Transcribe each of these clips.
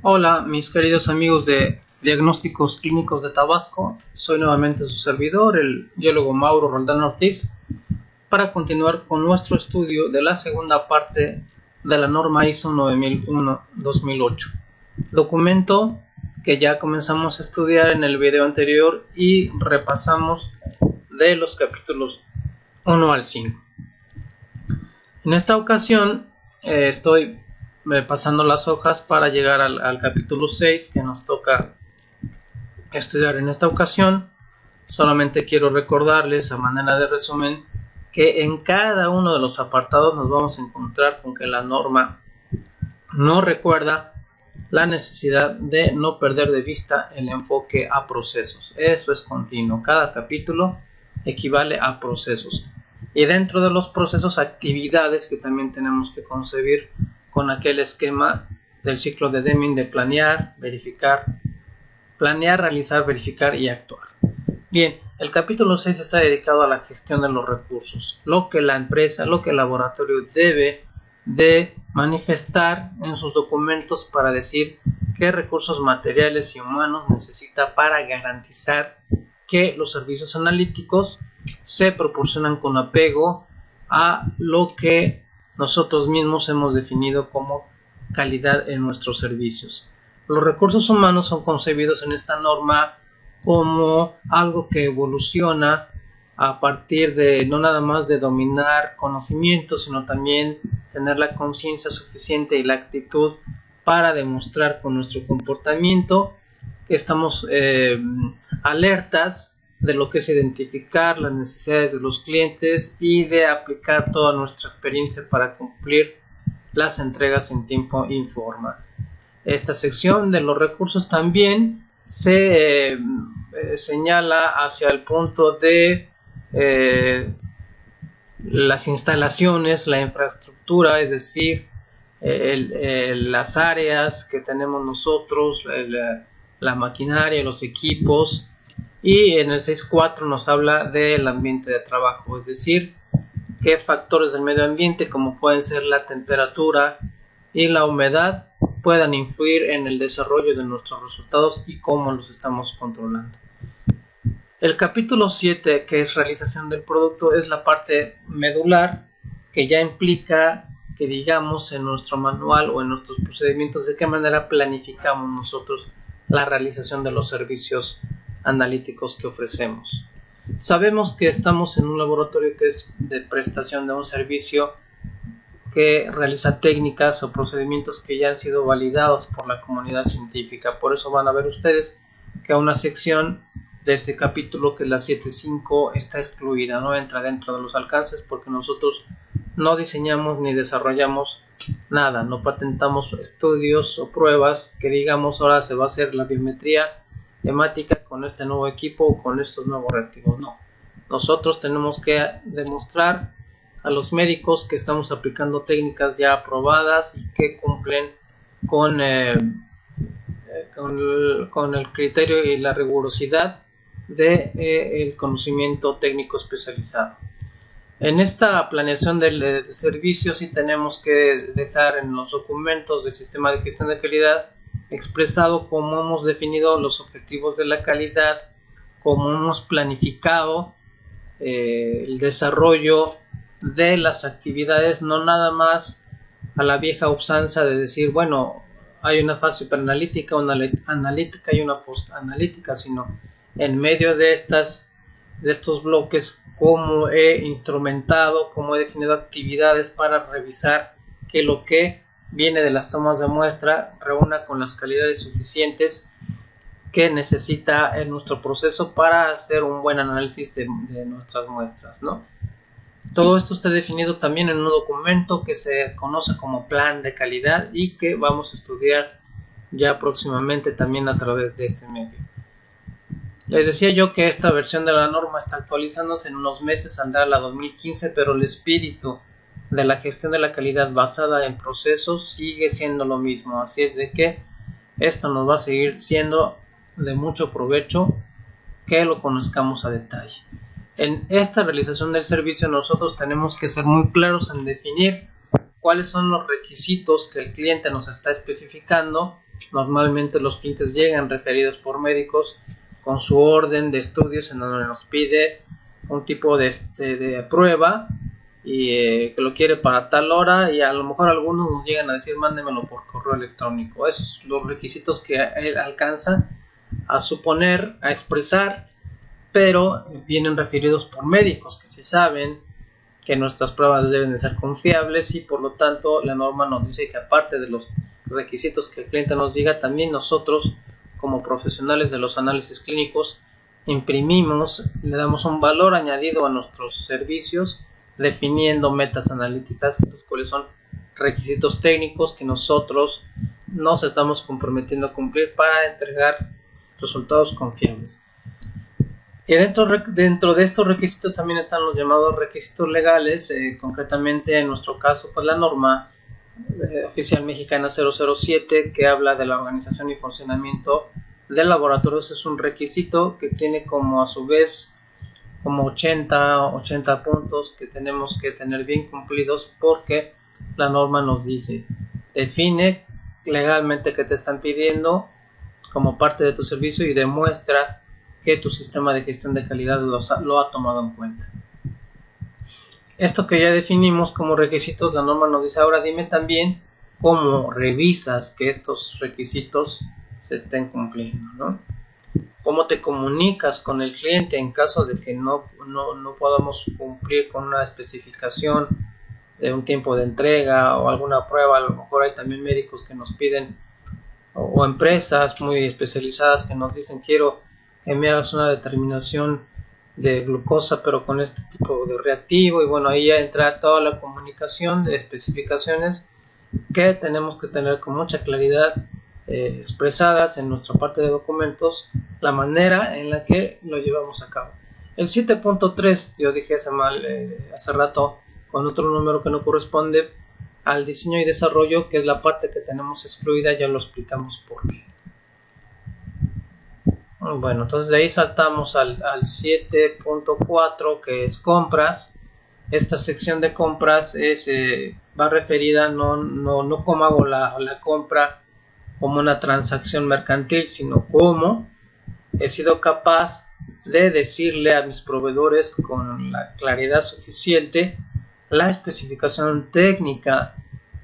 Hola, mis queridos amigos de Diagnósticos Clínicos de Tabasco. Soy nuevamente su servidor, el biólogo Mauro Roldán Ortiz, para continuar con nuestro estudio de la segunda parte de la norma ISO 9001-2008, documento que ya comenzamos a estudiar en el video anterior y repasamos de los capítulos 1 al 5. En esta ocasión estoy pasando las hojas para llegar al capítulo 6 que nos toca estudiar en esta ocasión. Solamente quiero recordarles a manera de resumen que en cada uno de los apartados nos vamos a encontrar con que la norma nos recuerda la necesidad de no perder de vista el enfoque a procesos. Eso es continuo, cada capítulo equivale a procesos y dentro de los procesos actividades que también tenemos que concebir con aquel esquema del ciclo de Deming de planear, verificar, realizar, verificar y actuar. Bien, el capítulo 6 está dedicado a la gestión de los recursos, lo que la empresa, lo que el laboratorio debe de manifestar en sus documentos para decir qué recursos materiales y humanos necesita para garantizar que los servicios analíticos se proporcionan con apego a lo que nosotros mismos hemos definido como calidad en nuestros servicios. Los recursos humanos son concebidos en esta norma como algo que evoluciona a partir de no nada más de dominar conocimientos, sino también tener la conciencia suficiente y la actitud para demostrar con nuestro comportamiento que estamos alertas de lo que es identificar las necesidades de los clientes y de aplicar toda nuestra experiencia para cumplir las entregas en tiempo y forma. Esta sección de los recursos también se señala hacia el punto de las instalaciones, la infraestructura, es decir, las áreas que tenemos nosotros, la maquinaria, los equipos. Y en el 6.4 nos habla del ambiente de trabajo, es decir, qué factores del medio ambiente como pueden ser la temperatura y la humedad puedan influir en el desarrollo de nuestros resultados y cómo los estamos controlando. El capítulo 7, que es realización del producto, es la parte medular que ya implica que digamos en nuestro manual o en nuestros procedimientos de qué manera planificamos nosotros la realización de los servicios analíticos que ofrecemos. Sabemos que estamos en un laboratorio que es de prestación de un servicio que realiza técnicas o procedimientos que ya han sido validados por la comunidad científica. Por eso van a ver ustedes que una sección de este capítulo, que es la 7.5, está excluida, no entra dentro de los alcances porque nosotros no diseñamos ni desarrollamos nada, no patentamos estudios o pruebas que digamos ahora se va a hacer la biometría hemática con este nuevo equipo o con estos nuevos reactivos. No, nosotros tenemos que demostrar a los médicos que estamos aplicando técnicas ya aprobadas y que cumplen con el criterio y la rigurosidad del conocimiento técnico especializado. En esta planeación del servicio sí tenemos que dejar en los documentos del sistema de gestión de calidad expresado cómo hemos definido los objetivos de la calidad, cómo hemos planificado el desarrollo de las actividades, no nada más a la vieja usanza de decir, bueno, hay una fase preanalítica, una analítica y una postanalítica, sino en medio de estos bloques, cómo he instrumentado, cómo he definido actividades para revisar que lo que viene de las tomas de muestra reúna con las calidades suficientes que necesita en nuestro proceso para hacer un buen análisis de nuestras muestras, ¿no? Todo esto está definido también en un documento que se conoce como plan de calidad y que vamos a estudiar ya próximamente también a través de este medio. Les decía yo que esta versión de la norma está actualizándose, en unos meses saldrá la 2015, pero el espíritu de la gestión de la calidad basada en procesos sigue siendo lo mismo, así es de que esto nos va a seguir siendo de mucho provecho que lo conozcamos a detalle. En esta realización del servicio nosotros tenemos que ser muy claros en definir cuáles son los requisitos que el cliente nos está especificando. Normalmente los clientes llegan referidos por médicos con su orden de estudios en donde nos pide un tipo de prueba y que lo quiere para tal hora, y a lo mejor algunos nos llegan a decir mándemelo por correo electrónico. Esos son los requisitos que él alcanza a suponer, a expresar, pero vienen referidos por médicos que sí saben que nuestras pruebas deben de ser confiables, y por lo tanto la norma nos dice que aparte de los requisitos que el cliente nos diga, también nosotros como profesionales de los análisis clínicos imprimimos, le damos un valor añadido a nuestros servicios definiendo metas analíticas, los cuales son requisitos técnicos que nosotros nos estamos comprometiendo a cumplir para entregar resultados confiables. Y dentro de estos requisitos también están los llamados requisitos legales, concretamente en nuestro caso pues la norma oficial mexicana 007, que habla de la organización y funcionamiento de laboratorios. Es un requisito que tiene como a su vez como 80 puntos que tenemos que tener bien cumplidos, porque la norma nos dice, define legalmente qué te están pidiendo como parte de tu servicio y demuestra que tu sistema de gestión de calidad lo ha tomado en cuenta. Esto que ya definimos como requisitos, la norma nos dice, ahora dime también cómo revisas que estos requisitos se estén cumpliendo, ¿no? Cómo te comunicas con el cliente en caso de que no podamos cumplir con una especificación de un tiempo de entrega o alguna prueba. A lo mejor hay también médicos que nos piden o empresas muy especializadas que nos dicen, quiero que me hagas una determinación de glucosa pero con este tipo de reactivo, y bueno, ahí ya entra toda la comunicación de especificaciones que tenemos que tener con mucha claridad expresadas en nuestra parte de documentos, la manera en la que lo llevamos a cabo. El 7.3, yo dije hace rato con otro número que no corresponde al diseño y desarrollo, que es la parte que tenemos excluida, ya lo explicamos por qué. Bueno, entonces de ahí saltamos al 7.4, que es compras. Esta sección de compras va referida no cómo hago la compra como una transacción mercantil, sino cómo he sido capaz de decirle a mis proveedores con la claridad suficiente la especificación técnica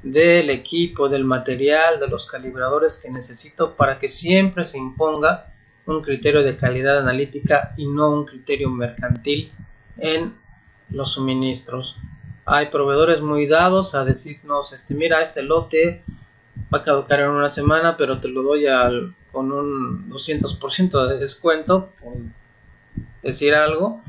del equipo, del material, de los calibradores que necesito para que siempre se imponga un criterio de calidad analítica y no un criterio mercantil en los suministros. Hay proveedores muy dados a decirnos, mira, este lote va a caducar en una semana, pero te lo doy con un 200% de descuento, por decir algo,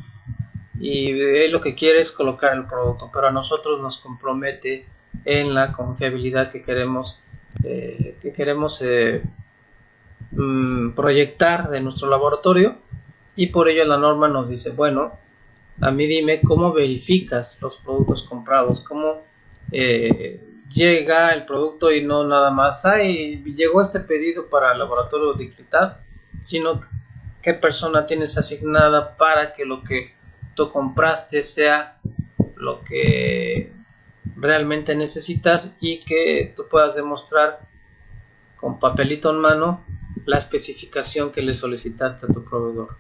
y él lo que quiere es colocar el producto, pero a nosotros nos compromete en la confiabilidad que queremos proyectar de nuestro laboratorio, y por ello la norma nos dice, bueno, a mí dime cómo verificas los productos comprados, cómo llega el producto y no nada más, llegó este pedido para el laboratorio de Crital, sino qué persona tienes asignada para que lo que tú compraste sea lo que realmente necesitas y que tú puedas demostrar con papelito en mano la especificación que le solicitaste a tu proveedor.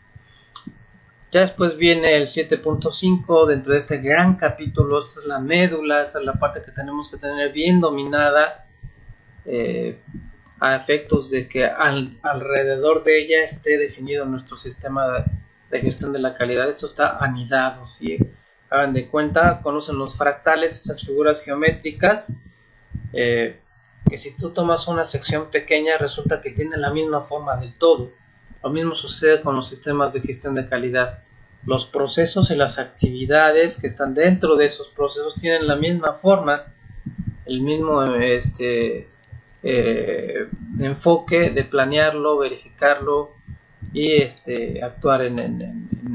Ya después viene el 7.5 dentro de este gran capítulo. Esta es la médula, esta es la parte que tenemos que tener bien dominada a efectos de que alrededor de ella esté definido nuestro sistema de gestión de la calidad. Esto está anidado, ¿sí? Hagan de cuenta, conocen los fractales, esas figuras geométricas que si tú tomas una sección pequeña resulta que tiene la misma forma del todo. Lo mismo sucede con los sistemas de gestión de calidad. Los procesos y las actividades que están dentro de esos procesos tienen la misma forma, el mismo enfoque de planearlo, verificarlo y actuar en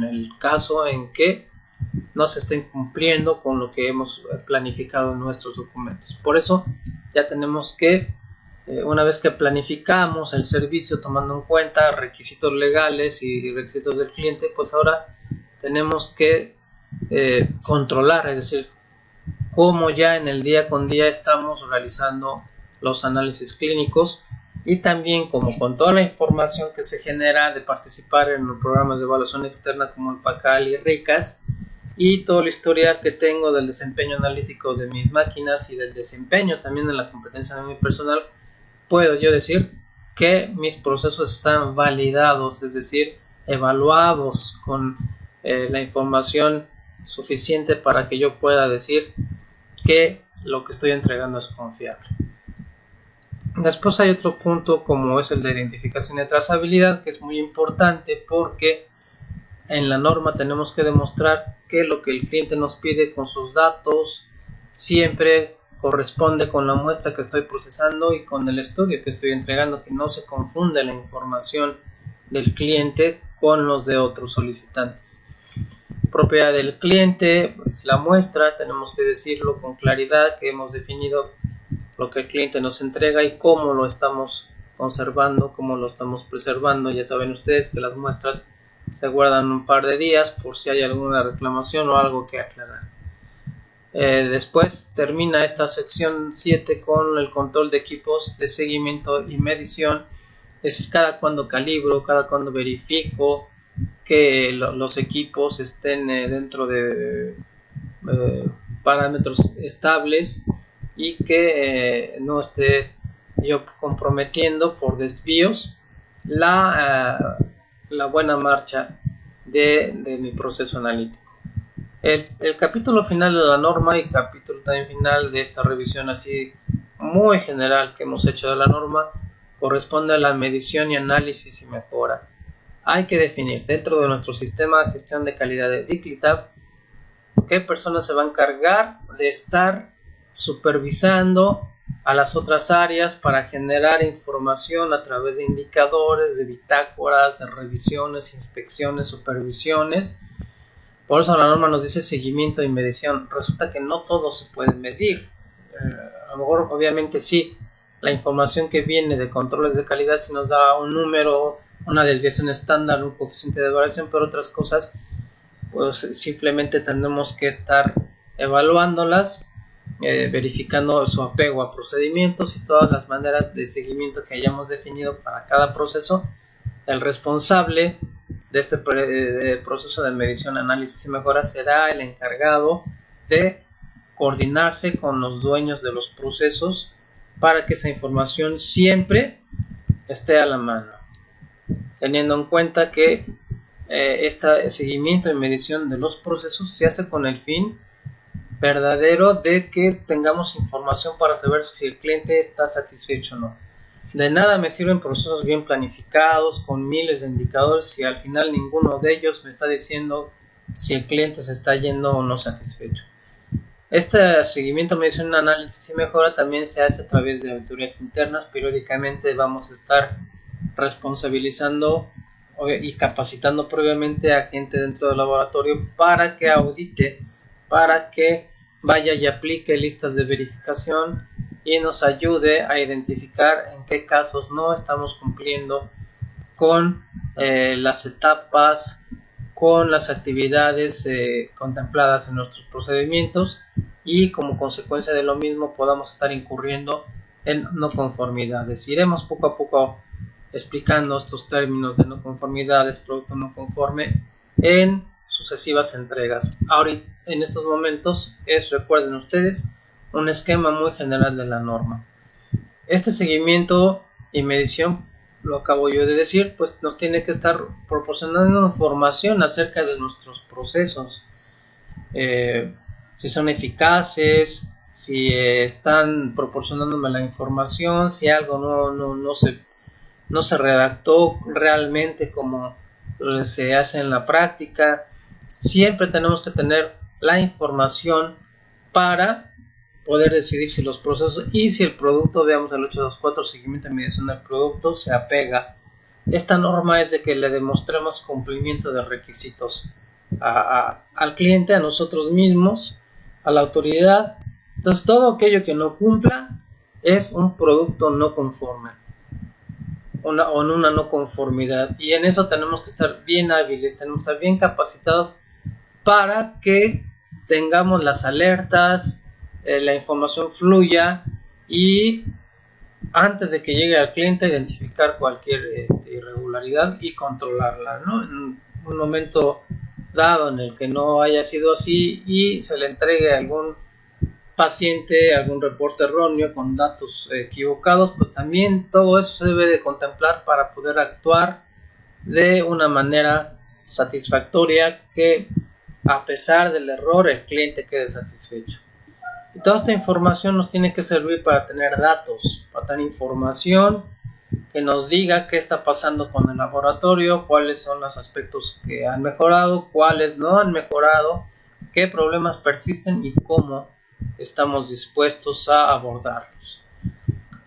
el caso en que no se estén cumpliendo con lo que hemos planificado en nuestros documentos. Por eso ya tenemos que, una vez que planificamos el servicio tomando en cuenta requisitos legales y requisitos del cliente, pues ahora tenemos que controlar, es decir, cómo ya en el día con día estamos realizando los análisis clínicos, y también como con toda la información que se genera de participar en los programas de evaluación externa como el PACAL y RICAS, y todo el historial que tengo del desempeño analítico de mis máquinas y del desempeño también de la competencia de mi personal, puedo yo decir que mis procesos están validados, es decir, evaluados con la información suficiente para que yo pueda decir que lo que estoy entregando es confiable. Después hay otro punto como es el de identificación y trazabilidad, que es muy importante porque en la norma tenemos que demostrar que lo que el cliente nos pide con sus datos siempre corresponde con la muestra que estoy procesando y con el estudio que estoy entregando, que no se confunde la información del cliente con los de otros solicitantes. Propiedad del cliente, pues la muestra, tenemos que decirlo con claridad, que hemos definido lo que el cliente nos entrega y cómo lo estamos conservando, cómo lo estamos preservando. Ya saben ustedes que las muestras se guardan un par de días por si hay alguna reclamación o algo que aclarar. Después termina esta sección 7 con el control de equipos de seguimiento y medición, es decir, cada cuando calibro, cada cuando verifico que los equipos estén dentro de parámetros estables y que no esté yo comprometiendo por desvíos la buena marcha de mi proceso analítico. El capítulo final de la norma y capítulo también final de esta revisión así muy general que hemos hecho de la norma corresponde a la medición y análisis y mejora. Hay que definir dentro de nuestro sistema de gestión de calidad de DICLITAB qué persona se va a encargar de estar supervisando a las otras áreas para generar información a través de indicadores, de bitácoras, de revisiones, inspecciones, supervisiones. Por eso la norma nos dice seguimiento y medición. Resulta que no todo se puede medir. A lo mejor, obviamente, sí, la información que viene de controles de calidad sí nos da un número, una desviación estándar, un coeficiente de variación, pero otras cosas, pues simplemente tenemos que estar evaluándolas, verificando su apego a procedimientos y todas las maneras de seguimiento que hayamos definido para cada proceso. El responsable de este proceso de medición, análisis y mejora será el encargado de coordinarse con los dueños de los procesos para que esa información siempre esté a la mano, teniendo en cuenta que este seguimiento y medición de los procesos se hace con el fin verdadero de que tengamos información para saber si el cliente está satisfecho o no. De nada me sirven procesos bien planificados con miles de indicadores si al final ninguno de ellos me está diciendo si el cliente se está yendo o no satisfecho. Este seguimiento, medición, análisis y mejora también se hace a través de auditorías internas. Periódicamente vamos a estar responsabilizando y capacitando previamente a gente dentro del laboratorio para que audite, para que vaya y aplique listas de verificación y nos ayude a identificar en qué casos no estamos cumpliendo con las etapas, con las actividades contempladas en nuestros procedimientos, y como consecuencia de lo mismo podamos estar incurriendo en no conformidades. Iremos poco a poco explicando estos términos de no conformidades, producto no conforme en sucesivas entregas. Ahora, en estos momentos recuerden ustedes, un esquema muy general de la norma. Este seguimiento y medición, lo acabo yo de decir, pues nos tiene que estar proporcionando información acerca de nuestros procesos, si son eficaces, si están proporcionándome la información, si algo no se redactó realmente como se hace en la práctica. Siempre tenemos que tener la información para poder decidir si los procesos y si el producto, veamos el 824, seguimiento y medición del producto, se apega. Esta norma es de que le demostremos cumplimiento de requisitos al cliente, a nosotros mismos, a la autoridad. Entonces todo aquello que no cumpla es un producto no conforme, una no conformidad, y en eso tenemos que estar bien hábiles, tenemos que estar bien capacitados para que tengamos las alertas, la información fluya y antes de que llegue al cliente identificar cualquier irregularidad y controlarla, ¿no? En un momento dado en el que no haya sido así y se le entregue a algún paciente algún reporte erróneo con datos equivocados, pues también todo eso se debe de contemplar para poder actuar de una manera satisfactoria, que a pesar del error el cliente quede satisfecho. Y toda esta información nos tiene que servir para tener datos, para tener información que nos diga qué está pasando con el laboratorio, cuáles son los aspectos que han mejorado, cuáles no han mejorado, qué problemas persisten y cómo estamos dispuestos a abordarlos.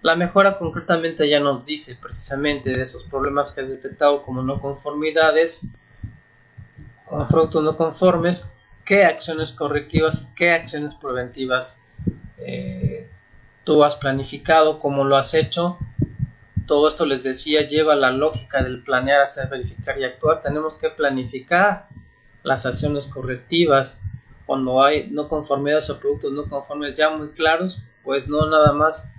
La mejora concretamente ya nos dice precisamente de esos problemas que has detectado como no conformidades, como productos no conformes, qué acciones correctivas, qué acciones preventivas tú has planificado, cómo lo has hecho. Todo esto, les decía, lleva la lógica del planear, hacer, verificar y actuar. Tenemos que planificar las acciones correctivas cuando hay no conformidades o productos no conformes ya muy claros, pues no nada más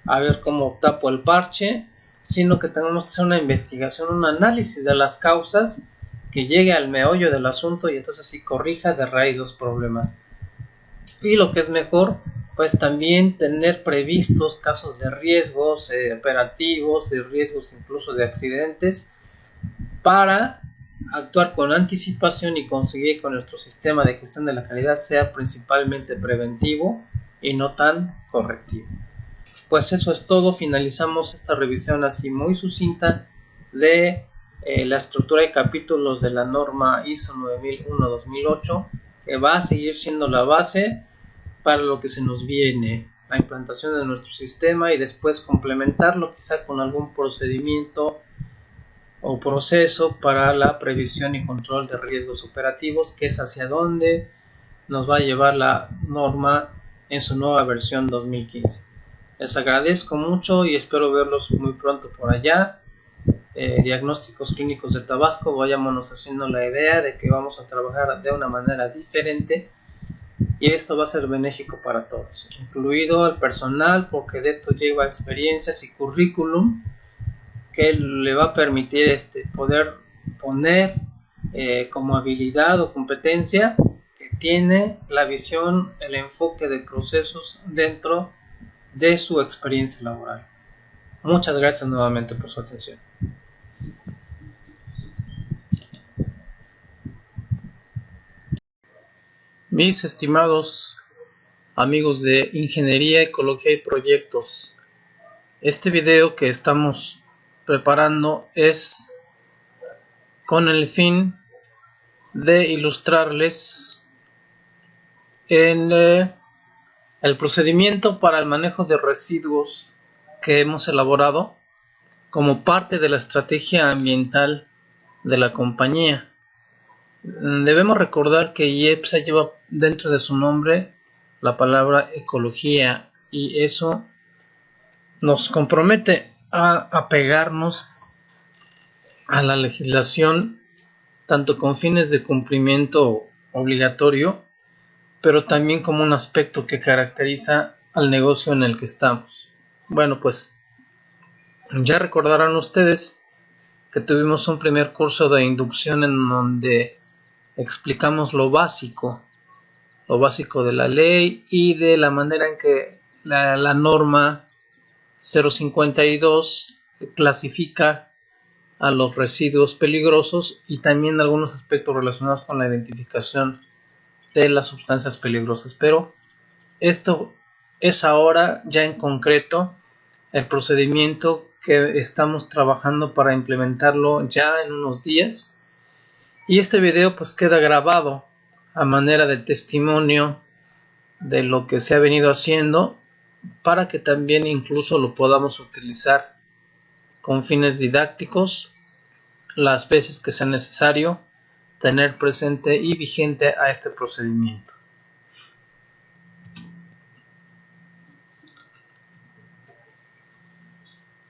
a ver cómo tapo el parche, sino que tenemos que hacer una investigación, un análisis de las causas que llegue al meollo del asunto y entonces sí corrija de raíz los problemas. Y lo que es mejor, pues también tener previstos casos de riesgos operativos, de riesgos incluso de accidentes, para actuar con anticipación y conseguir que nuestro sistema de gestión de la calidad sea principalmente preventivo y no tan correctivo. Pues eso es todo, finalizamos esta revisión así muy sucinta de la estructura de capítulos de la norma ISO 9001-2008, que va a seguir siendo la base para lo que se nos viene, la implantación de nuestro sistema y después complementarlo quizá con algún procedimiento o proceso para la previsión y control de riesgos operativos, que es hacia donde nos va a llevar la norma en su nueva versión 2015. Les agradezco mucho y espero verlos muy pronto por allá. Diagnósticos Clínicos de Tabasco, vayámonos haciendo la idea de que vamos a trabajar de una manera diferente y esto va a ser benéfico para todos, incluido el personal, porque de esto lleva experiencias y currículum que le va a permitir poder poner como habilidad o competencia que tiene la visión, el enfoque de procesos dentro de su experiencia laboral. Muchas gracias nuevamente por su atención. Mis estimados amigos de Ingeniería, Ecología y Proyectos, este video que estamos preparando es con el fin de ilustrarles en el procedimiento para el manejo de residuos que hemos elaborado como parte de la estrategia ambiental de la compañía. Debemos recordar que IEPSA lleva dentro de su nombre la palabra ecología y eso nos compromete a apegarnos a la legislación tanto con fines de cumplimiento obligatorio, pero también como un aspecto que caracteriza al negocio en el que estamos. Bueno, pues ya recordarán ustedes que tuvimos un primer curso de inducción en donde explicamos lo básico de la ley y de la manera en que la norma 052 clasifica a los residuos peligrosos y también algunos aspectos relacionados con la identificación de las sustancias peligrosas. Pero esto es ahora ya en concreto el procedimiento que estamos trabajando para implementarlo ya en unos días. Y este video pues queda grabado a manera de testimonio de lo que se ha venido haciendo para que también incluso lo podamos utilizar con fines didácticos las veces que sea necesario tener presente y vigente a este procedimiento.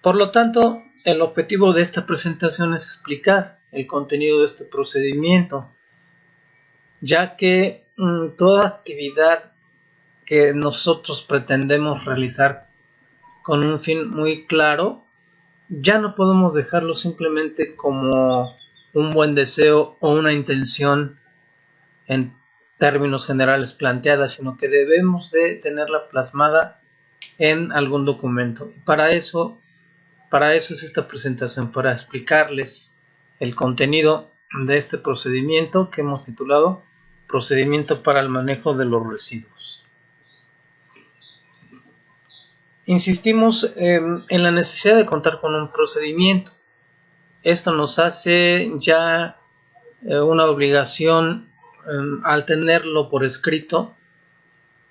Por lo tanto, el objetivo de esta presentación es explicar el contenido de este procedimiento, ya que toda actividad que nosotros pretendemos realizar con un fin muy claro, ya no podemos dejarlo simplemente como un buen deseo o una intención en términos generales planteada, sino que debemos de tenerla plasmada en algún documento. Para eso es esta presentación, para explicarles el contenido de este procedimiento que hemos titulado Procedimiento para el manejo de los residuos. Insistimos en la necesidad de contar con un procedimiento. Esto nos hace ya una obligación al tenerlo por escrito.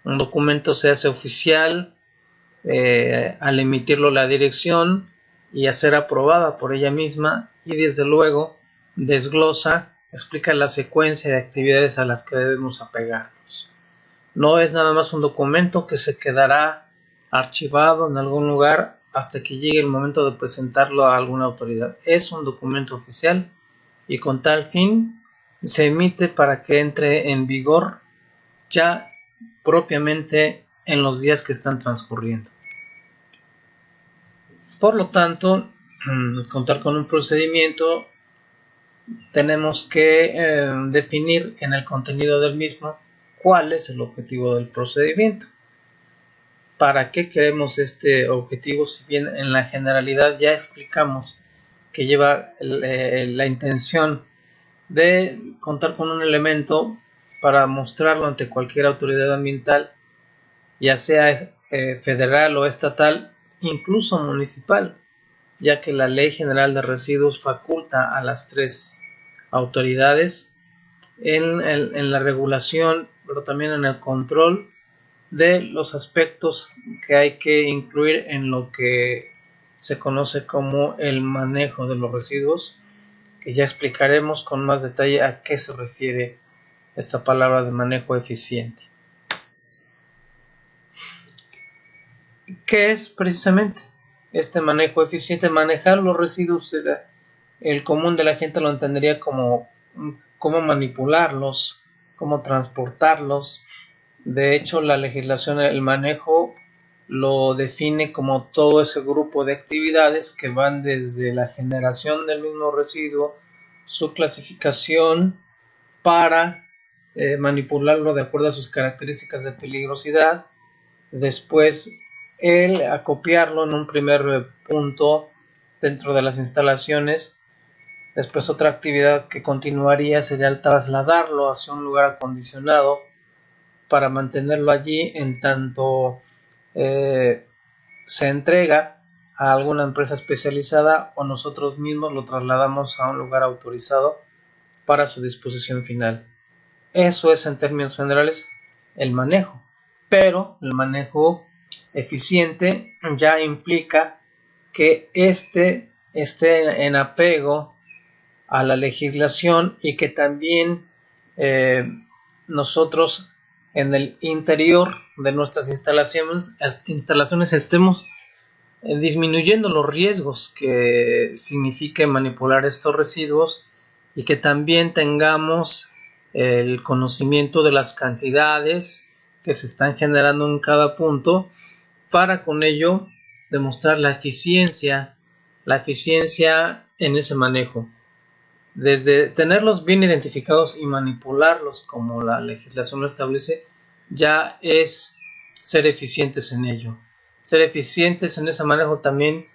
Un documento se hace oficial al emitirlo la dirección y a ser aprobada por ella misma, y desde luego desglosa, explica la secuencia de actividades a las que debemos apegarnos. No es nada más un documento que se quedará archivado en algún lugar hasta que llegue el momento de presentarlo a alguna autoridad. Es un documento oficial y con tal fin se emite para que entre en vigor ya propiamente en los días que están transcurriendo. Por lo tanto, contar con un procedimiento, tenemos que definir en el contenido del mismo cuál es el objetivo del procedimiento. ¿Para qué queremos este objetivo? Si bien en la generalidad ya explicamos que lleva la intención de contar con un elemento para mostrarlo ante cualquier autoridad ambiental, ya sea federal o estatal, incluso municipal, ya que la Ley General de Residuos faculta a las tres autoridades en la regulación, pero también en el control de los aspectos que hay que incluir en lo que se conoce como el manejo de los residuos, que ya explicaremos con más detalle a qué se refiere esta palabra de manejo eficiente. ¿Qué es precisamente este manejo eficiente? Manejar los residuos, el común de la gente lo entendería como cómo manipularlos, cómo transportarlos. De hecho, la legislación, el manejo, lo define como todo ese grupo de actividades que van desde la generación del mismo residuo, su clasificación para manipularlo de acuerdo a sus características de peligrosidad, después el acopiarlo en un primer punto dentro de las instalaciones. Después otra actividad que continuaría sería el trasladarlo hacia un lugar acondicionado para mantenerlo allí en tanto se entrega a alguna empresa especializada o nosotros mismos lo trasladamos a un lugar autorizado para su disposición final. Eso es en términos generales el manejo, pero el manejo eficiente ya implica que éste esté en apego a la legislación y que también nosotros en el interior de nuestras instalaciones estemos disminuyendo los riesgos que signifique manipular estos residuos y que también tengamos el conocimiento de las cantidades que se están generando en cada punto para con ello demostrar la eficiencia en ese manejo. Desde tenerlos bien identificados y manipularlos como la legislación lo establece, ya es ser eficientes en ello. Ser eficientes en ese manejo también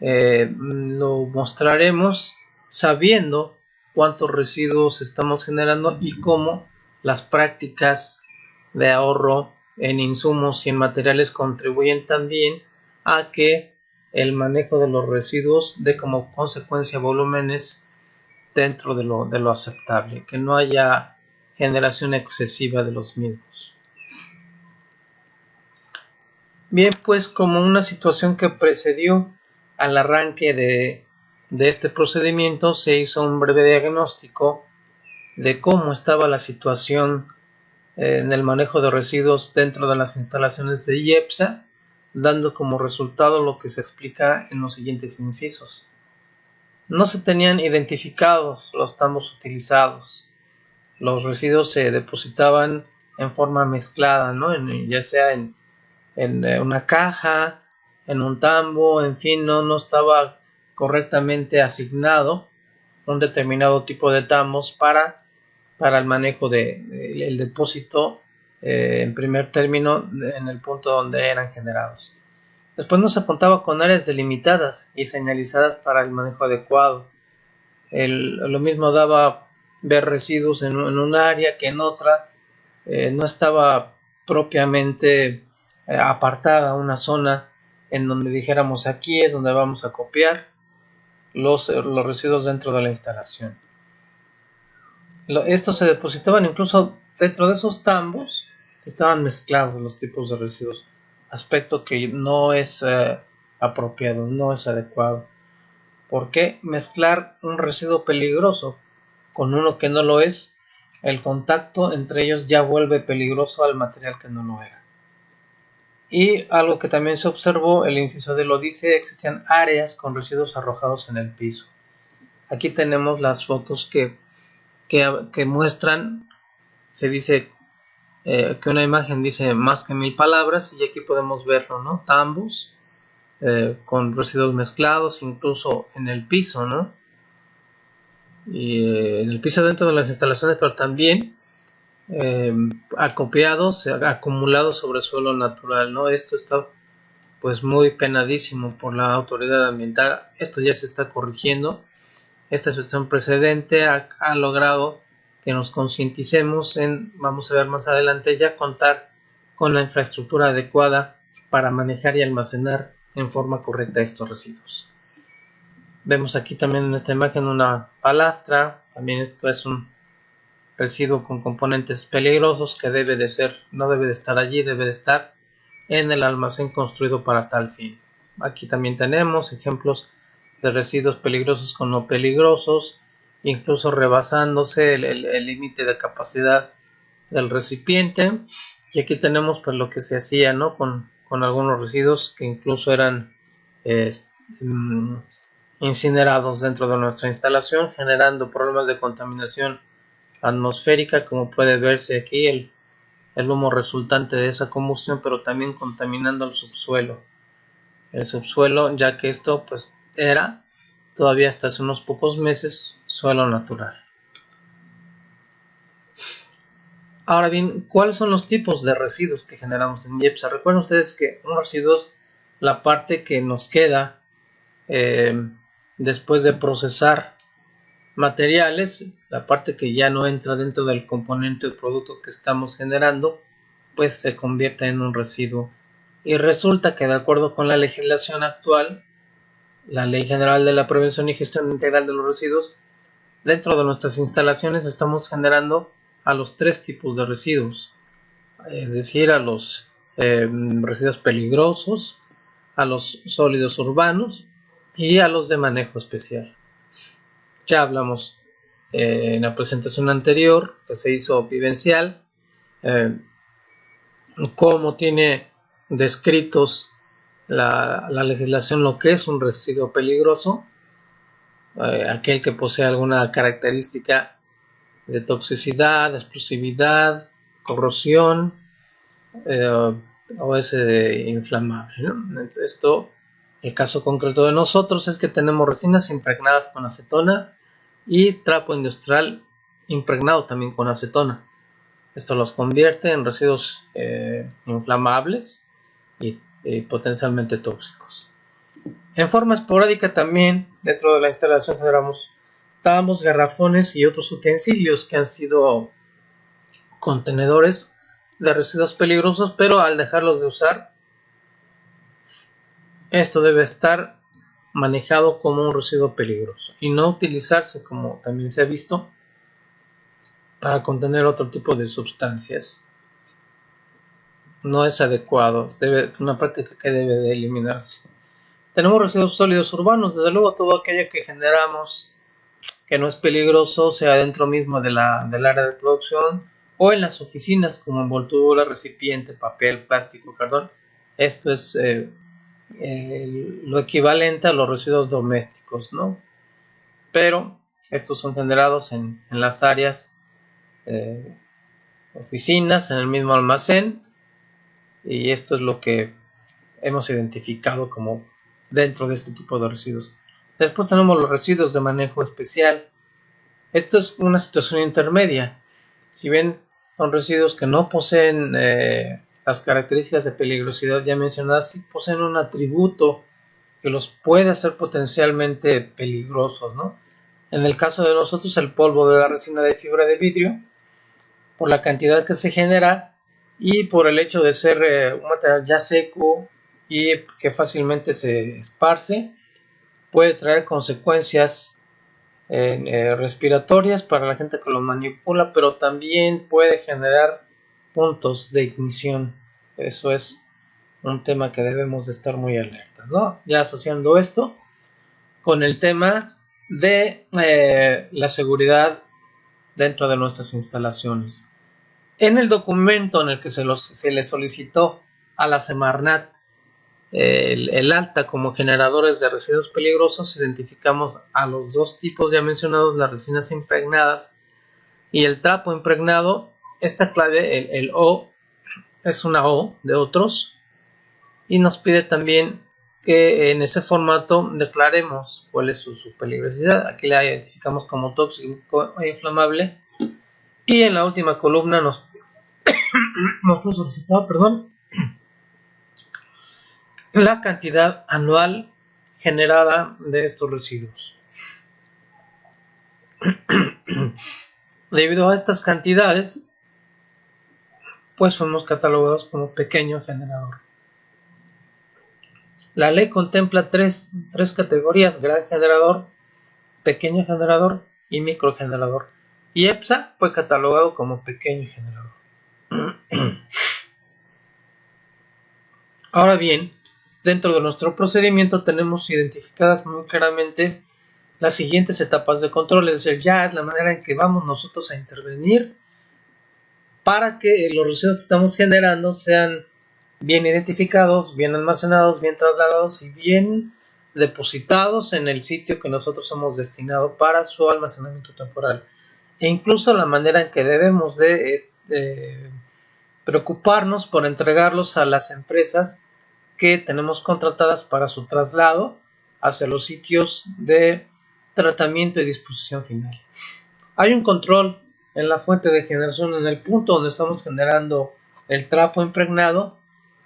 lo mostraremos sabiendo cuántos residuos estamos generando y cómo las prácticas de ahorro en insumos y en materiales contribuyen también a que el manejo de los residuos dé como consecuencia volúmenes dentro de lo aceptable, que no haya generación excesiva de los mismos. Bien, pues como una situación que precedió al arranque de este procedimiento, se hizo un breve diagnóstico de cómo estaba la situación en el manejo de residuos dentro de las instalaciones de IEPSA, dando como resultado lo que se explica en los siguientes incisos. No se tenían identificados los tambos utilizados. Los residuos se depositaban en forma mezclada, ¿no? Ya sea en una caja, en un tambo, en fin, no estaba correctamente asignado un determinado tipo de tambos para el manejo el depósito en primer término en el punto donde eran generados. Después no se contaba con áreas delimitadas y señalizadas para el manejo adecuado. Lo mismo daba ver residuos en un área que en otra. No estaba propiamente apartada una zona en donde dijéramos aquí es donde vamos a copiar los residuos dentro de la instalación. Estos se depositaban incluso dentro de esos tambos, estaban mezclados los tipos de residuos, aspecto que no es apropiado, no es adecuado. ¿Por qué mezclar un residuo peligroso con uno que no lo es? El contacto entre ellos ya vuelve peligroso al material que no lo era. Y algo que también se observó, el inciso D lo dice, existían áreas con residuos arrojados en el piso. Aquí tenemos las fotos que muestran, se dice que una imagen dice más que 1000 palabras, y aquí podemos verlo, ¿no? Tambos con residuos mezclados, incluso en el piso, ¿no? Y en el piso dentro de las instalaciones, pero también acopiados, acumulados sobre suelo natural, ¿no? Esto está pues muy penadísimo por la autoridad ambiental. Esto ya se está corrigiendo. Esta situación precedente ha logrado que nos concienticemos en, vamos a ver más adelante, ya contar con la infraestructura adecuada para manejar y almacenar en forma correcta estos residuos. Vemos aquí también en esta imagen una palastra. También esto es un residuo con componentes peligrosos que no debe de estar allí, debe de estar en el almacén construido para tal fin. Aquí también tenemos ejemplos de residuos peligrosos con no peligrosos, incluso rebasándose el límite de capacidad del recipiente. Y aquí tenemos pues lo que se hacía, ¿no? con algunos residuos que incluso eran incinerados dentro de nuestra instalación, generando problemas de contaminación atmosférica, como puede verse aquí el humo resultante de esa combustión, pero también contaminando el subsuelo, ya que esto pues era todavía hasta hace unos pocos meses suelo natural. Ahora bien, ¿cuáles son los tipos de residuos que generamos en IEPSA? Recuerden ustedes que un residuo es la parte que nos queda después de procesar materiales, la parte que ya no entra dentro del componente o producto que estamos generando, pues se convierte en un residuo. Y resulta que de acuerdo con la legislación actual, la Ley General de la Prevención y Gestión Integral de los Residuos, dentro de nuestras instalaciones estamos generando a los 3 tipos de residuos, es decir, a los residuos peligrosos, a los sólidos urbanos y a los de manejo especial. Ya hablamos en la presentación anterior que se hizo vivencial, cómo tiene descritos la legislación lo que es un residuo peligroso, aquel que posee alguna característica de toxicidad, explosividad, corrosión o ese inflamable, ¿no? Esto, el caso concreto de nosotros es que tenemos resinas impregnadas con acetona y trapo industrial impregnado también con acetona. Esto los convierte en residuos inflamables y potencialmente tóxicos. En forma esporádica también dentro de la instalación generamos tambos, garrafones y otros utensilios que han sido contenedores de residuos peligrosos, pero al dejarlos de usar, esto debe estar manejado como un residuo peligroso y no utilizarse, como también se ha visto, para contener otro tipo de sustancias. No es adecuado, es una práctica que debe de eliminarse. Tenemos residuos sólidos urbanos, desde luego todo aquello que generamos que no es peligroso, sea dentro mismo del área de producción o en las oficinas como envoltura, recipiente, papel, plástico, cartón. Esto es lo equivalente a los residuos domésticos, ¿no? Pero estos son generados en las áreas oficinas, en el mismo almacén, y esto es lo que hemos identificado como dentro de este tipo de residuos. Después tenemos los residuos de manejo especial. Esto es una situación intermedia. Si bien son residuos que no poseen las características de peligrosidad ya mencionadas, sí poseen un atributo que los puede hacer potencialmente peligrosos, ¿no? En el caso de nosotros, el polvo de la resina de fibra de vidrio, por la cantidad que se genera y por el hecho de ser un material ya seco y que fácilmente se esparce, puede traer consecuencias respiratorias para la gente que lo manipula, pero también puede generar puntos de ignición. Eso es un tema que debemos de estar muy alertas, ¿no? Ya asociando esto con el tema de la seguridad dentro de nuestras instalaciones. En el documento en el que se le solicitó a la Semarnat el alta como generadores de residuos peligrosos, identificamos a los dos tipos ya mencionados, las resinas impregnadas y el trapo impregnado. Esta clave, el O, es una O de otros, y nos pide también que en ese formato declaremos cuál es su peligrosidad. Aquí la identificamos como tóxico e inflamable, y en la última columna nos fue solicitado, la cantidad anual generada de estos residuos. Debido a estas cantidades, pues fuimos catalogados como pequeño generador. La ley contempla tres categorías: gran generador, pequeño generador y microgenerador. Y EPSA fue catalogado como pequeño generador. Ahora bien, dentro de nuestro procedimiento tenemos identificadas muy claramente las siguientes etapas de control, es decir, ya es la manera en que vamos nosotros a intervenir para que los residuos que estamos generando sean bien identificados, bien almacenados, bien trasladados y bien depositados en el sitio que nosotros hemos destinado para su almacenamiento temporal. E incluso la manera en que debemos de preocuparnos por entregarlos a las empresas que tenemos contratadas para su traslado hacia los sitios de tratamiento y disposición final. Hay un control en la fuente de generación, en el punto donde estamos generando el trapo impregnado.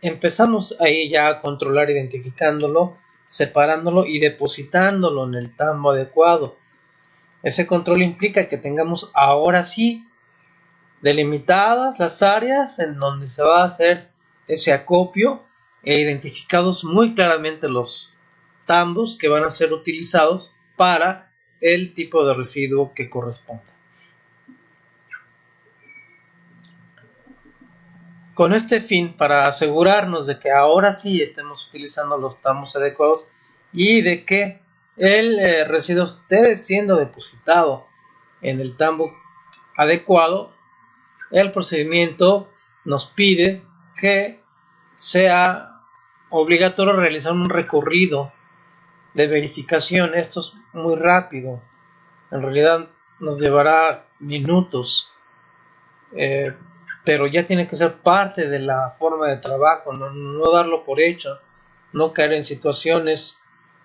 Empezamos ahí ya a controlar, identificándolo, separándolo y depositándolo en el tambo adecuado. Ese control implica que tengamos ahora sí delimitadas las áreas en donde se va a hacer ese acopio e identificados muy claramente los tambos que van a ser utilizados para el tipo de residuo que corresponda. Con este fin, para asegurarnos de que ahora sí estemos utilizando los tambos adecuados y de que el residuo esté siendo depositado en el tambo adecuado, el procedimiento nos pide que sea obligatorio realizar un recorrido de verificación. Esto es muy rápido, en realidad nos llevará minutos, pero ya tiene que ser parte de la forma de trabajo, no darlo por hecho, no caer en situaciones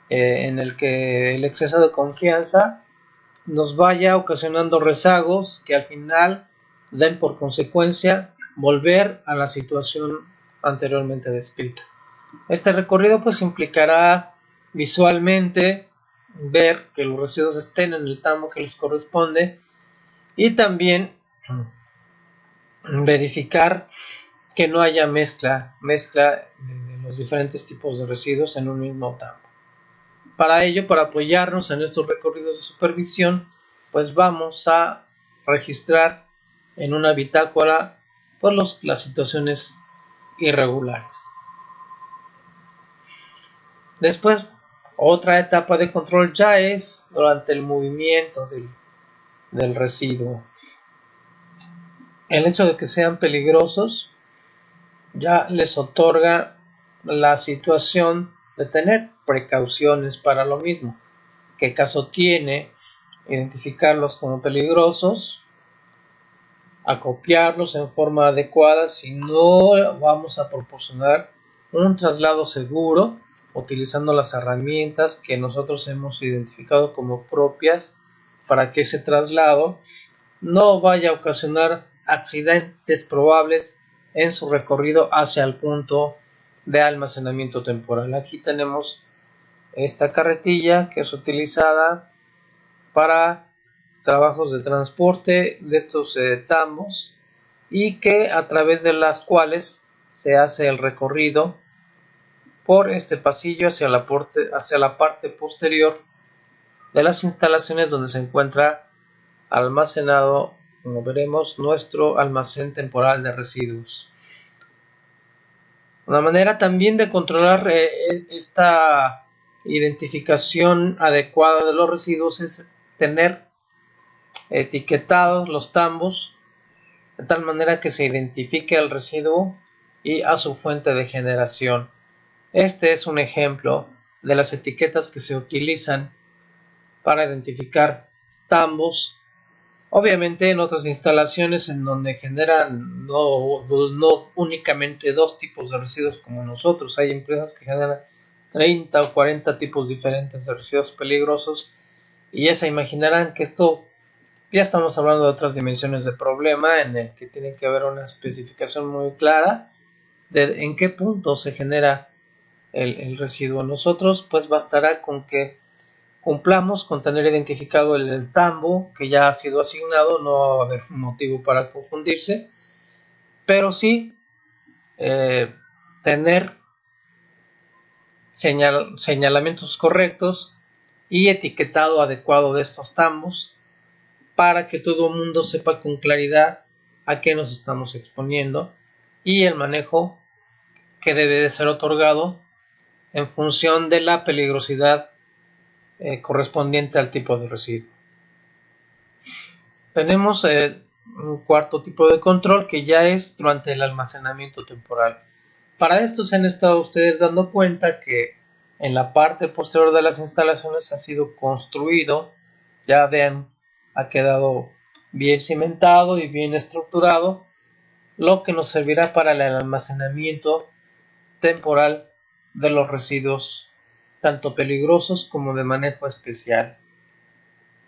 en el que el exceso de confianza nos vaya ocasionando rezagos que al final den por consecuencia volver a la situación anteriormente descrita. Este recorrido pues implicará visualmente ver que los residuos estén en el tambo que les corresponde y también verificar que no haya mezcla de los diferentes tipos de residuos en un mismo tambo. Para ello, para apoyarnos en estos recorridos de supervisión, pues vamos a registrar en una bitácora pues las situaciones irregulares. Después, otra etapa de control ya es durante el movimiento del residuo. El hecho de que sean peligrosos ya les otorga la situación de tener precauciones para lo mismo. ¿Qué caso tiene identificarlos como peligrosos acopiarlos en forma adecuada, si no vamos a proporcionar un traslado seguro utilizando las herramientas que nosotros hemos identificado como propias para que ese traslado no vaya a ocasionar accidentes probables en su recorrido hacia el punto de almacenamiento temporal. Aquí tenemos esta carretilla que es utilizada para trabajos de transporte de estos tambos y que a través de las cuales se hace el recorrido por este pasillo hacia la parte posterior de las instalaciones donde se encuentra almacenado, como veremos, nuestro almacén temporal de residuos. Una manera también de controlar esta identificación adecuada de los residuos es tener etiquetados los tambos de tal manera que se identifique el residuo y a su fuente de generación. Este es un ejemplo de las etiquetas que se utilizan para identificar tambos. Obviamente en otras instalaciones en donde generan no únicamente dos tipos de residuos como nosotros, hay empresas que generan 30 o 40 tipos diferentes de residuos peligrosos y ya se imaginarán que esto ya estamos hablando de otras dimensiones de problema en el que tiene que haber una especificación muy clara de en qué punto se genera el residuo. Nosotros pues bastará con que cumplamos con tener identificado el tambo que ya ha sido asignado, no va a haber motivo para confundirse, pero sí tener señalamientos correctos y etiquetado adecuado de estos tambos para que todo el mundo sepa con claridad a qué nos estamos exponiendo y el manejo que debe de ser otorgado en función de la peligrosidad correspondiente al tipo de residuo. Tenemos un cuarto tipo de control que ya es durante el almacenamiento temporal. Para esto se han estado ustedes dando cuenta que en la parte posterior de las instalaciones ha sido construido, ya vean, ha quedado bien cimentado y bien estructurado, lo que nos servirá para el almacenamiento temporal de los residuos, tanto peligrosos como de manejo especial.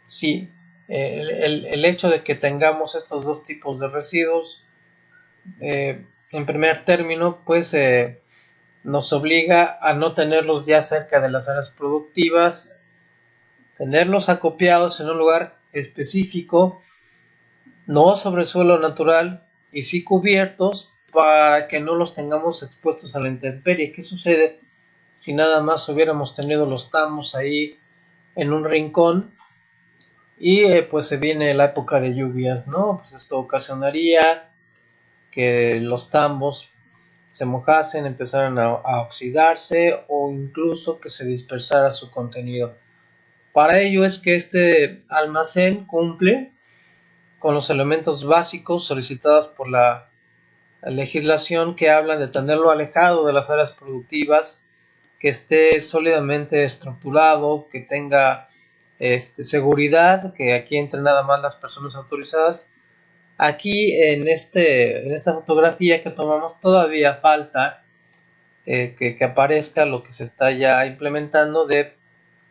Sí, el hecho de que tengamos estos dos tipos de residuos, en primer término, pues nos obliga a no tenerlos ya cerca de las áreas productivas, tenerlos acopiados en un lugar específico, no sobre suelo natural y sí cubiertos para que no los tengamos expuestos a la intemperie. ¿Qué sucede si nada más hubiéramos tenido los tambos ahí en un rincón y pues se viene la época de lluvias, ¿no? Pues esto ocasionaría que los tambos se mojasen, empezaran a oxidarse o incluso que se dispersara su contenido. Para ello es que este almacén cumple con los elementos básicos solicitados por la legislación que habla de tenerlo alejado de las áreas productivas, que esté sólidamente estructurado, que tenga seguridad, que aquí entren nada más las personas autorizadas. Aquí en esta fotografía que tomamos todavía falta que aparezca lo que se está ya implementando de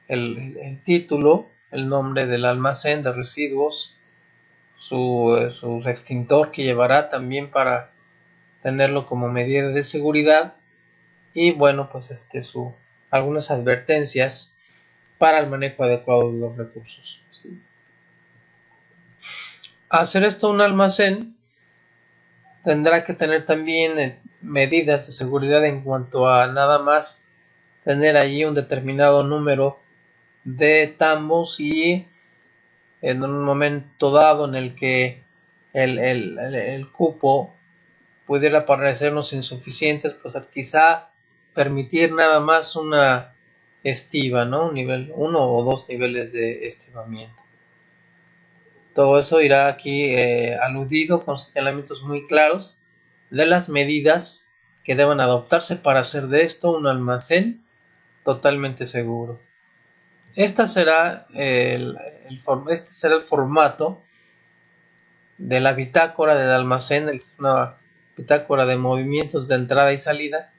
el título, el nombre del almacén de residuos, su extintor que llevará también para tenerlo como medida de seguridad y bueno pues algunas advertencias para el manejo adecuado de los recursos. ¿Sí? Hacer esto un almacén tendrá que tener también medidas de seguridad en cuanto a nada más tener allí un determinado número de tambos y en un momento dado en el que el cupo pudiera parecernos insuficientes, pues quizá permitir nada más una estiva, ¿no? Uno o dos niveles de estivamiento. Todo eso irá aquí aludido con señalamientos muy claros de las medidas que deben adoptarse para hacer de esto un almacén totalmente seguro. Este será el formato de la bitácora del almacén, es una bitácora de movimientos de entrada y salida,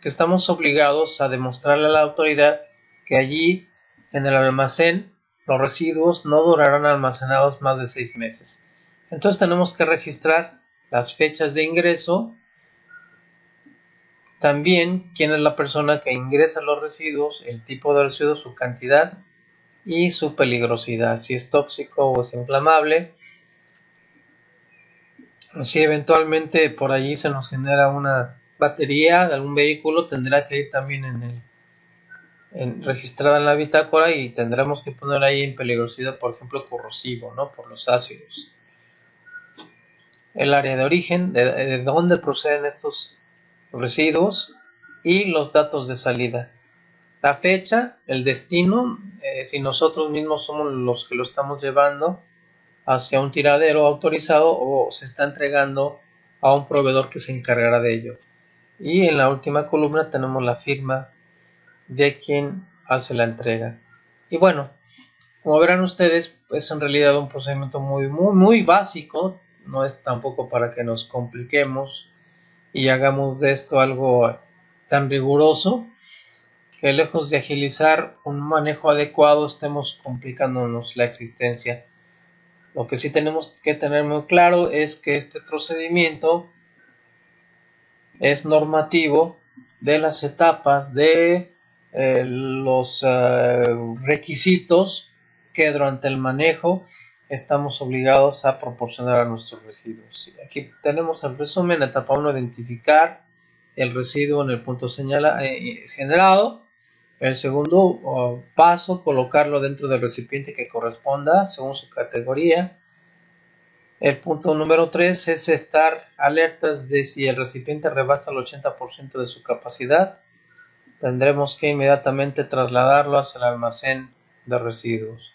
que estamos obligados a demostrarle a la autoridad que allí en el almacén los residuos no durarán almacenados más de 6 meses. Entonces tenemos que registrar las fechas de ingreso, también quién es la persona que ingresa los residuos, el tipo de residuos, su cantidad y su peligrosidad, si es tóxico o es inflamable. Si eventualmente por allí se nos genera una batería de algún vehículo, tendrá que ir también registrada en la bitácora, y tendremos que poner ahí en peligrosidad, por ejemplo, corrosivo, ¿no? Por los ácidos. El área de origen, de dónde proceden estos residuos, y los datos de salida. La fecha, el destino, si nosotros mismos somos los que lo estamos llevando hacia un tiradero autorizado o se está entregando a un proveedor que se encargará de ello. Y en la última columna tenemos la firma de quien hace la entrega. Y bueno, como verán ustedes, es en realidad un procedimiento muy básico, no es tampoco para que nos compliquemos y hagamos de esto algo tan riguroso que, lejos de agilizar un manejo adecuado, estemos complicándonos la existencia. Lo que sí tenemos que tener muy claro es que este procedimiento es normativo de las etapas de los requisitos que durante el manejo estamos obligados a proporcionar a nuestros residuos. Aquí tenemos el resumen. Etapa 1, identificar el residuo en el punto generado. El segundo paso, colocarlo dentro del recipiente que corresponda según su categoría. El punto número 3 es estar alertas de si el recipiente rebasa el 80% de su capacidad. Tendremos que inmediatamente trasladarlo hacia el almacén de residuos.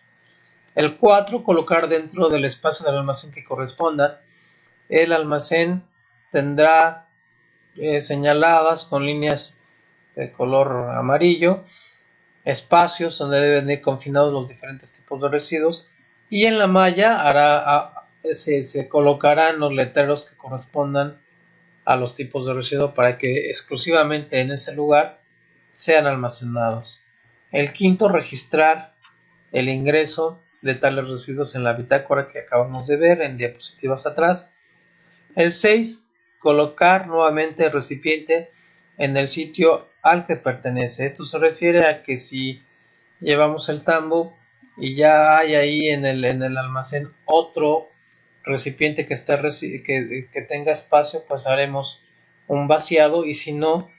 El 4, colocar dentro del espacio del almacén que corresponda. El almacén tendrá señaladas con líneas de color amarillo espacios donde deben ir confinados los diferentes tipos de residuos, y en la malla se colocarán los letreros que correspondan a los tipos de residuo para que exclusivamente en ese lugar sean almacenados. El 5, registrar el ingreso de tales residuos en la bitácora que acabamos de ver en diapositivas atrás. El 6, colocar nuevamente el recipiente en el sitio al que pertenece. Esto se refiere a que si llevamos el tambo y ya hay ahí en el almacén otro recipiente que tenga espacio, pues haremos un vaciado, y si no,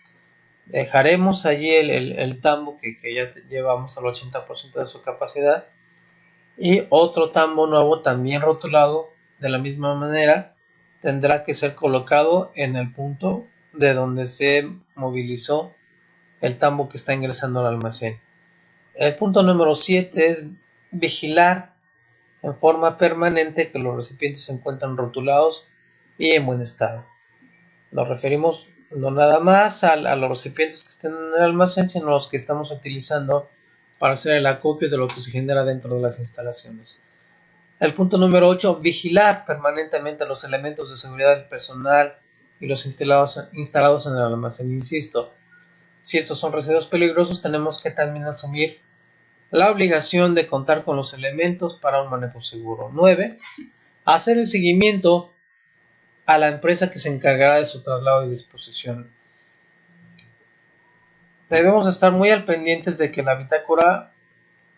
dejaremos allí el tambo que ya llevamos al 80% de su capacidad, y otro tambo nuevo también rotulado de la misma manera tendrá que ser colocado en el punto de donde se movilizó el tambo que está ingresando al almacén. El punto número 7 es vigilar en forma permanente que los recipientes se encuentran rotulados y en buen estado. Nos referimos no nada más a los recipientes que estén en el almacén, sino a los que estamos utilizando para hacer el acopio de lo que se genera dentro de las instalaciones. El punto número 8, vigilar permanentemente los elementos de seguridad del personal y los instalados en el almacén. Insisto, si estos son residuos peligrosos, tenemos que también asumir la obligación de contar con los elementos para un manejo seguro. 9, hacer el seguimiento a la empresa que se encargará de su traslado y disposición. Debemos estar muy al pendientes de que la bitácora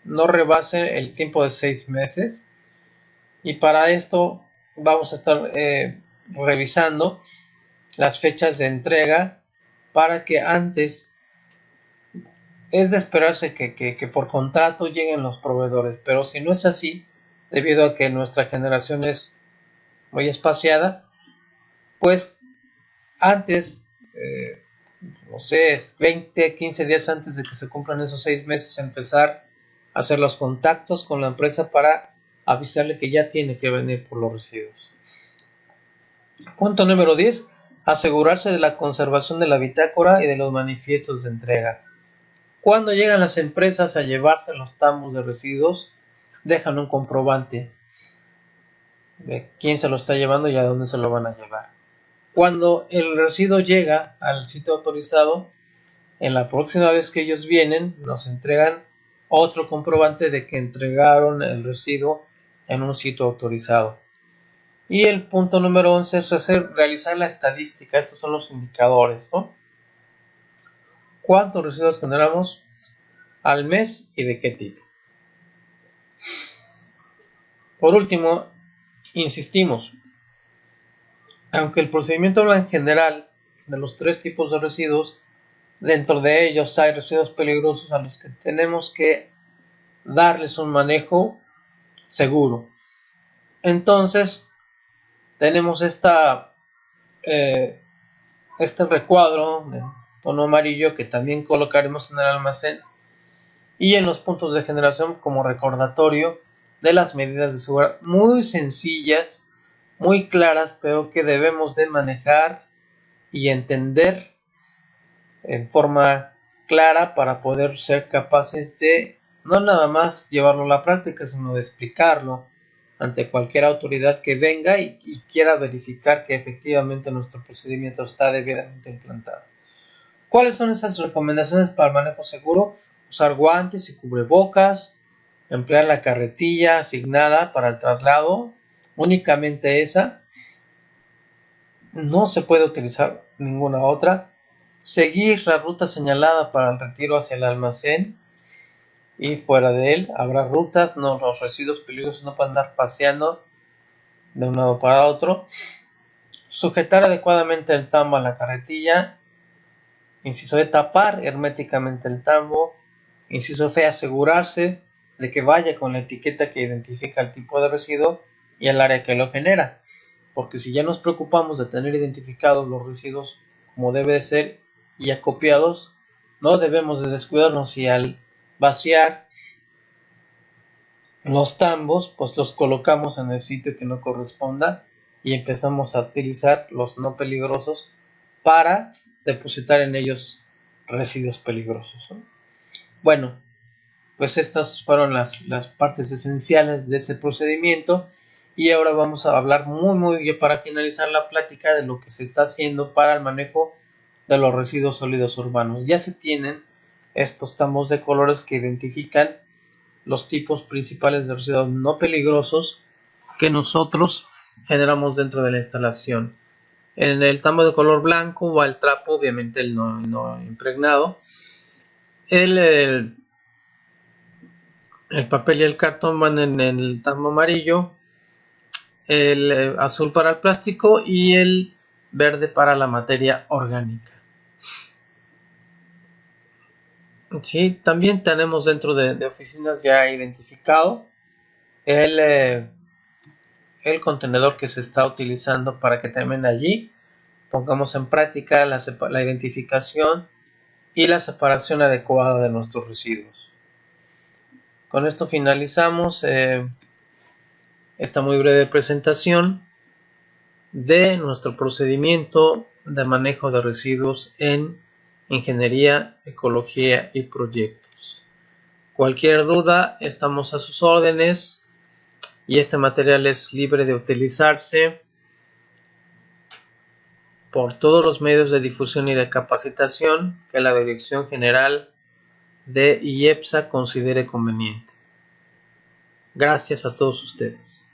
no rebase el tiempo de 6 meses, y para esto vamos a estar revisando las fechas de entrega para que antes, es de esperarse que por contrato lleguen los proveedores, pero si no es así, debido a que nuestra generación es muy espaciada, pues antes, no sé, 20, 15 días antes de que se cumplan esos 6 meses, empezar a hacer los contactos con la empresa para avisarle que ya tiene que venir por los residuos. Punto número 10, asegurarse de la conservación de la bitácora y de los manifiestos de entrega. Cuando llegan las empresas a llevarse los tambos de residuos, dejan un comprobante de quién se lo está llevando y a dónde se lo van a llevar. Cuando el residuo llega al sitio autorizado, en la próxima vez que ellos vienen, nos entregan otro comprobante de que entregaron el residuo en un sitio autorizado. Y el punto número 11 es realizar la estadística. Estos son los indicadores, ¿no? ¿Cuántos residuos generamos al mes y de qué tipo? Por último, insistimos, aunque el procedimiento habla en general de los 3 tipos de residuos, dentro de ellos hay residuos peligrosos a los que tenemos que darles un manejo seguro. Entonces, tenemos este recuadro de tono amarillo que también colocaremos en el almacén y en los puntos de generación como recordatorio de las medidas de seguridad muy sencillas, muy claras, pero que debemos de manejar y entender en forma clara para poder ser capaces de no nada más llevarlo a la práctica, sino de explicarlo ante cualquier autoridad que venga y quiera verificar que efectivamente nuestro procedimiento está debidamente implantado. ¿Cuáles son esas recomendaciones para el manejo seguro? Usar guantes y cubrebocas, emplear la carretilla asignada para el traslado, únicamente esa, no se puede utilizar ninguna otra. Seguir la ruta señalada para el retiro hacia el almacén y fuera de él habrá rutas, no, los residuos peligrosos no pueden andar paseando de un lado para otro. Sujetar adecuadamente el tambo a la carretilla. Inciso E, tapar herméticamente el tambo. Inciso F, asegurarse de que vaya con la etiqueta que identifica el tipo de residuo y el área que lo genera. Porque si ya nos preocupamos de tener identificados los residuos como debe de ser y acopiados, no debemos de descuidarnos y al vaciar los tambos, pues los colocamos en el sitio que no corresponda y empezamos a utilizar los no peligrosos para depositar en ellos residuos peligrosos, ¿no? Bueno, pues estas fueron las partes esenciales de ese procedimiento y ahora vamos a hablar muy bien para finalizar la plática de lo que se está haciendo para el manejo de los residuos sólidos urbanos. Ya se tienen estos tambos de colores que identifican los tipos principales de residuos no peligrosos que nosotros generamos dentro de la instalación. En el tambo de color blanco va el trapo, obviamente el no impregnado. El papel y el cartón van en el tambo amarillo, el azul para el plástico y el verde para la materia orgánica. Sí, también tenemos dentro de oficinas ya identificado el contenedor que se está utilizando para que también allí pongamos en práctica la identificación y la separación adecuada de nuestros residuos. Con esto finalizamos esta muy breve presentación de nuestro procedimiento de manejo de residuos en ingeniería, ecología y proyectos. Cualquier duda, estamos a sus órdenes y este material es libre de utilizarse por todos los medios de difusión y de capacitación que la Dirección General de IEPSA considere conveniente. Gracias a todos ustedes.